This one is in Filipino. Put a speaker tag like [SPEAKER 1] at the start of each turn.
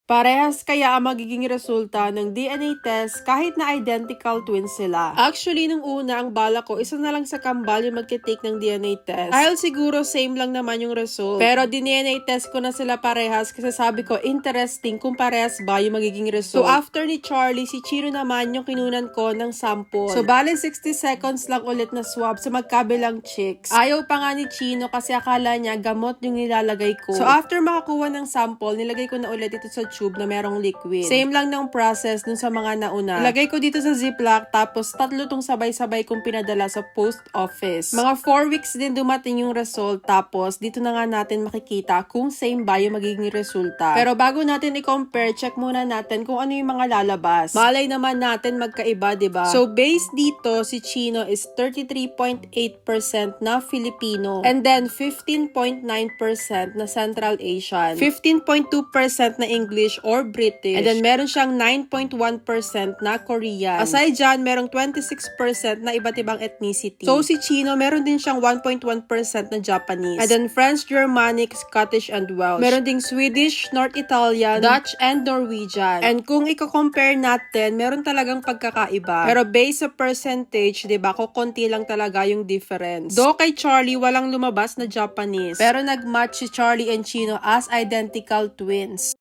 [SPEAKER 1] Parehas kaya ang magiging resulta ng DNA test kahit na identical twins sila. Actually, nung una, ang bala ko, isa na lang sa kambal yung magte-take ng DNA test. Dahil siguro same lang naman yung result. Pero DNA test ko na sila parehas kasi sabi ko, interesting kung parehas ba yung magiging result. So after ni Charlie, si Chino naman yung kinunan ko ng sample. So bale 60 seconds lang ulit na swab sa magkabilang chicks. Ayaw pa nga ni Chino kasi akala niya gamot yung nilalagay ko. So after makakuha ng sample, nilagay ko na ulit ito sa tube na merong liquid. Same lang ng process dun sa mga nauna. Ilagay ko dito sa ziplock tapos 3 tong sabay-sabay kong pinadala sa post office. Mga 4 weeks din dumating yung result tapos dito na nga natin makikita kung same ba yung magiging resulta. Pero bago natin i-compare, check muna natin kung ano yung mga lalabas. Malay naman natin magkaiba, diba? So based dito, si Chino is 33.8% na Filipino and then 15.9% na Central Asian, 15.2% na English or British, and then meron siyang 9.1% na Korean. Aside dyan, merong 26% na iba't ibang ethnicity. So si Chino, meron din siyang 1.1% na Japanese, and then French, Germanic, Scottish, and Welsh. Meron ding Swedish, North Italian, Dutch, and Norwegian. And kung i-compare natin, meron talagang pagkakaiba. Pero based sa percentage, diba, kukunti lang talaga yung difference. Though kay Charlie, walang lumabas na Japanese, pero nag-match si Charlie and Chino as identical twins.